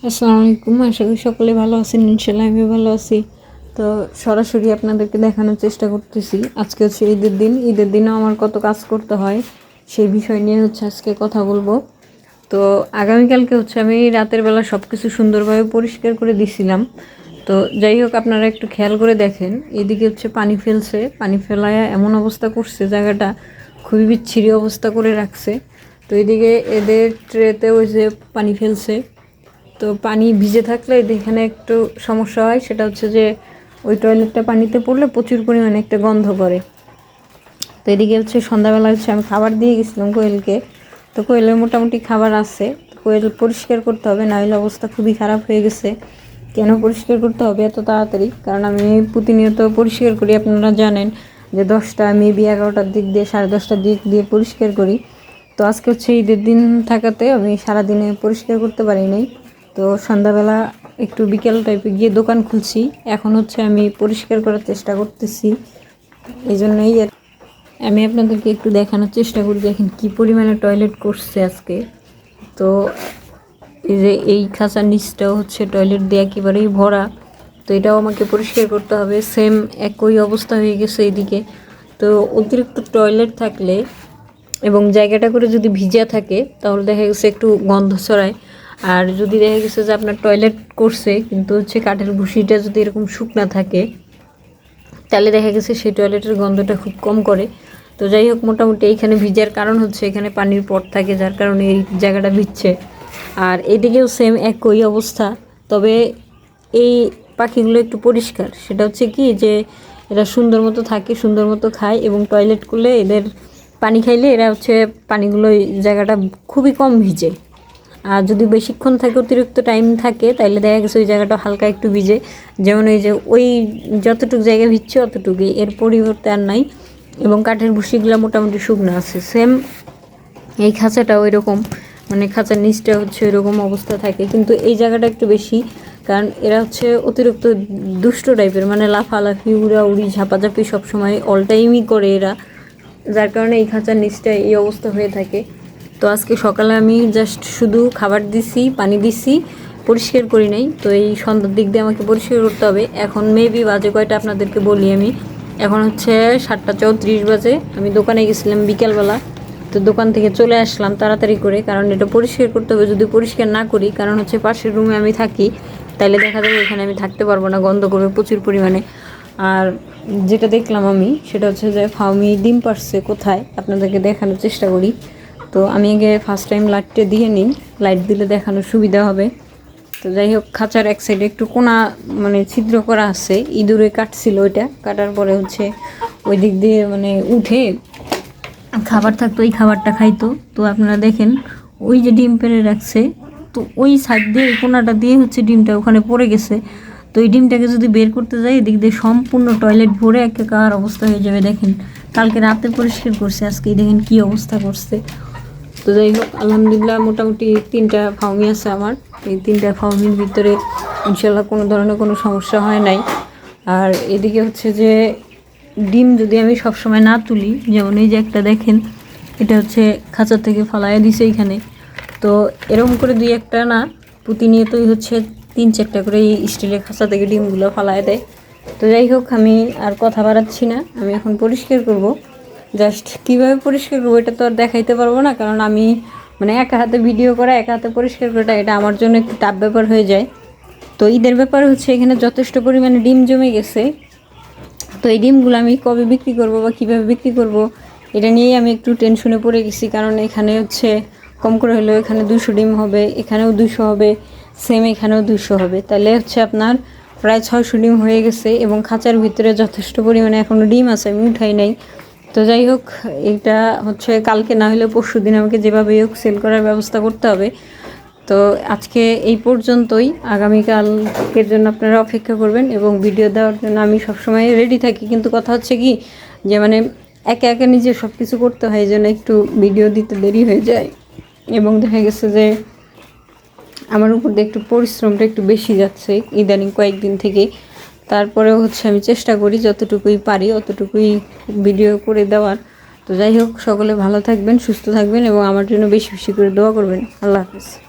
আসসালামু আলাইকুম। আশা করি সকলে ভালো আছেন। ইনশাল্লাহ আমি ভালো আছি। তো সরাসরি আপনাদেরকে দেখানোর চেষ্টা করতেছি। আজকে হচ্ছে ঈদের দিন। ঈদের দিনেও আমার কত কাজ করতে হয় সেই বিষয় নিয়ে হচ্ছে আজকে কথা বলবো। তো আগামীকালকে হচ্ছে আমি রাতের বেলা সব কিছু সুন্দরভাবে পরিষ্কার করে দিছিলাম। তো যাই হোক, আপনারা একটু খেয়াল করে দেখেন, এদিকে হচ্ছে পানি ফেলছে, পানি ফেলায় এমন অবস্থা করছে, জায়গাটা খুবই বিচ্ছিরি অবস্থা করে রাখছে। তো এদিকে এদের ট্রেতে ওই যে পানি ফেলছে, তো পানি ভিজে থাকলে এখানে একটু সমস্যা হয়। সেটা হচ্ছে যে ওই টয়লেটটা পানিতে পড়লে প্রচুর পরিমাণে একটা গন্ধ করে। তো এদিকে হচ্ছে সন্ধ্যাবেলা হচ্ছে আমি খাবার দিয়ে গেছিলাম কোয়েলকে। তো কোয়েলের মোটামুটি খাবার আছে। কোয়েল পরিষ্কার করতে হবে, না হলে অবস্থা খুবই খারাপ হয়ে গেছে। কেন পরিষ্কার করতে হবে এত তাড়াতাড়ি? কারণ আমি প্রতিনিয়ত পরিষ্কার করি, আপনারা জানেন যে 10টা মেবি 11টার দিক দিয়ে 10:30টার দিক দিয়ে পরিষ্কার করি। তো আজকে হচ্ছে ঈদের দিন থাকাতে আমি সারাদিনে পরিষ্কার করতে পারি নাই। তো সন্ধ্যাবেলা একটু বিকেল টাইপে গিয়ে দোকান খুলছি। এখন হচ্ছে আমি পরিষ্কার করার চেষ্টা করতেছি। এই জন্যই আমি আপনাদেরকে একটু দেখানোর চেষ্টা করি। দেখেন কি পরিমাণে টয়লেট করছে আজকে। তো এই যে এই খাঁচার নিচটাও হচ্ছে টয়লেট দিয়ে একেবারেই ভরা। তো এটাও আমাকে পরিষ্কার করতে হবে। সেম একই অবস্থা হয়ে গেছে এদিকে। তো অতিরিক্ত টয়লেট থাকলে এবং জায়গাটা করে যদি ভিজা থাকে তাহলে দেখা গেছে একটু গন্ধ ছড়ায়। আর যদি দেখা গেছে যে আপনার টয়লেট করছে কিন্তু হচ্ছে কাঠের ভুসিটা যদি এরকম শুকনা থাকে, তাহলে দেখা গেছে সেই টয়লেটের গন্ধটা খুব কম করে। তো যাই হোক, মোটামুটি এইখানে ভিজার কারণ হচ্ছে এখানে পানির পট থাকে, যার কারণে এই জায়গাটা ভিজছে। আর এদিকেও সেম একই অবস্থা। তবে এই পাখিগুলো একটু পরিষ্কার। সেটা হচ্ছে কি যে এরা সুন্দর মতো থাকে, সুন্দর মতো খায়, এবং টয়লেট করলে এদের পানি খাইলে এরা হচ্ছে পানিগুলো জায়গাটা খুবই কম ভিজে। আর যদি বেশিক্ষণ থাকে, অতিরিক্ত টাইম থাকে, তাহলে দেখা গেছে ওই জায়গাটা হালকা একটু ভিজে। যেমন এই যে ওই যতটুকু জায়গা ভিজছে অতটুকুই, এর পরিবর্তে আর নাই। এবং কাঠের ভুসিগুলো মোটামুটি শুকনো আছে। সেম এই খাঁচাটা ওই রকম, মানে খাঁচার নিচটা হচ্ছে ওই রকম অবস্থা থাকে, কিন্তু এই জায়গাটা একটু বেশি। কারণ এরা হচ্ছে অতিরিক্ত দুষ্ট টাইপের, মানে লাফালাফি, উড়াউড়ি, ঝাপাঝাপি সবসময় অল টাইমই করে এরা, যার কারণে এই খাঁচার নিচটা এই অবস্থা হয়ে থাকে। তো আজকে সকালে আমি জাস্ট শুধু খাবার দিছি, পানি দিছি, পরিষ্কার করি নাই। তো এই সন্ধ্যার দিক দিয়ে আমাকে পরিষ্কার করতে হবে। এখন মেবি বাজে কয়টা আপনাদেরকে বলি আমি। এখন হচ্ছে 7:34 বাজে। আমি দোকানে গেছিলাম বিকেলবেলা। তো দোকান থেকে চলে আসলাম তাড়াতাড়ি করে, কারণ এটা পরিষ্কার করতে হবে। যদি পরিষ্কার না করি, কারণ হচ্ছে পাশের রুমে আমি থাকি, তাইলে দেখা যাবে এখানে আমি থাকতে পারবো না, গন্ধ করবে প্রচুর পরিমাণে। আর যেটা দেখলাম আমি, সেটা হচ্ছে যে ফাউমি ডিম পারছে কোথায়, আপনাদেরকে দেখানোর চেষ্টা করি। তো আমি আগে ফার্স্ট টাইম লাইটটা দিয়ে নিই, লাইট দিলে দেখানোর সুবিধা হবে। তো যাই হোক, খাঁচার এক সাইডে একটু কোনা, মানে ছিদ্র করা আছে, ইঁদুরে কাটছিল। ওইটা কাটার পরে হচ্ছে ওই দিক দিয়ে মানে উঠে খাবার থাকতো, ওই খাবারটা খাইতো। তো আপনারা দেখেন ওই যে ডিম পেড়ে রাখছে, তো ওই সাইড দিয়ে কোনাটা দিয়ে হচ্ছে ডিমটা ওখানে পড়ে গেছে। তো এই ডিমটাকে যদি বের করতে যাই, এদিক দিয়ে সম্পূর্ণ টয়লেট ভরে একাকার অবস্থা হয়ে যাবে। দেখেন কালকে রাতে পরিষ্কার করছে, আজকে দেখেন কি অবস্থা করছে। তো যাই হোক, আলহামদুলিল্লাহ মোটামুটি 3টা ফাউমি আছে আমার। এই 3টা ফাউমির ভিতরে ইনশাল্লাহ কোনো ধরনের কোনো সমস্যা হয় নাই। আর এদিকে হচ্ছে যে ডিম যদি আমি সবসময় না তুলি, যেমন এই যে একটা দেখেন, এটা হচ্ছে খাঁচা থেকে ফালাইয়া দিছে এখানে। তো এরকম করে 2-1টা না, প্রতিনিয়তই হচ্ছে 3-4টা করে এই স্টিলের খাঁচা থেকে ডিমগুলো ফালায় দেয়। তো যাই হোক, আমি আর কথা বাড়াচ্ছি না, আমি এখন পরিষ্কার করব। জাস্ট কীভাবে পরিষ্কার করবো এটা তো আর দেখাইতে পারবো না, কারণ আমি মানে একা হাতে ভিডিও করা, একা হাতে পরিষ্কার করাটা এটা আমার জন্য একটু টাফ ব্যাপার হয়ে যায়। তো ঈদের ব্যাপারে হচ্ছে এখানে যথেষ্ট পরিমাণে ডিম জমে গেছে। তো এই ডিমগুলো আমি কবে বিক্রি করব বা কীভাবে বিক্রি করব, এটা নিয়েই আমি একটু টেনশনে পড়ে গেছি। কারণ এখানে হচ্ছে কম করে হলেও এখানে 200 ডিম হবে, এখানেও 200 হবে, সেম এখানেও 200 হবে। তাহলে হচ্ছে আপনার প্রায় 600 ডিম হয়ে গেছে, এবং খাঁচার ভিতরে যথেষ্ট পরিমাণে এখনও ডিম আছে, আমি উঠাই নাই। তো যাই হোক, এটা হচ্ছে কালকে না হলে পরশু দিন আমাকে যেভাবে হোক সেল করার ব্যবস্থা করতে হবে। তো আজকে এই পর্যন্তই। আগামীকালকের জন্য আপনারা অপেক্ষা করবেন, এবং ভিডিও দেওয়ার জন্য আমি সবসময় রেডি থাকি। কিন্তু কথা হচ্ছে কি যে মানে একে একে নিজে সব কিছু করতে হয়, এই জন্য একটু ভিডিও দিতে দেরি হয়ে যায়। এবং দেখা গেছে যে আমার উপর দিয়ে একটু পরিশ্রমটা একটু বেশি যাচ্ছে ইদানিং কয়েকদিন থেকে। তারপরেও হচ্ছে আমি চেষ্টা করি যতটুকুই পারি অতটুকুই ভিডিও করে দেওয়ার। তো যাই হোক, সকলে ভালো থাকবেন, সুস্থ থাকবেন, এবং আমার জন্য বেশি বেশি করে দোয়া করবেন। আল্লাহ হাফেজ।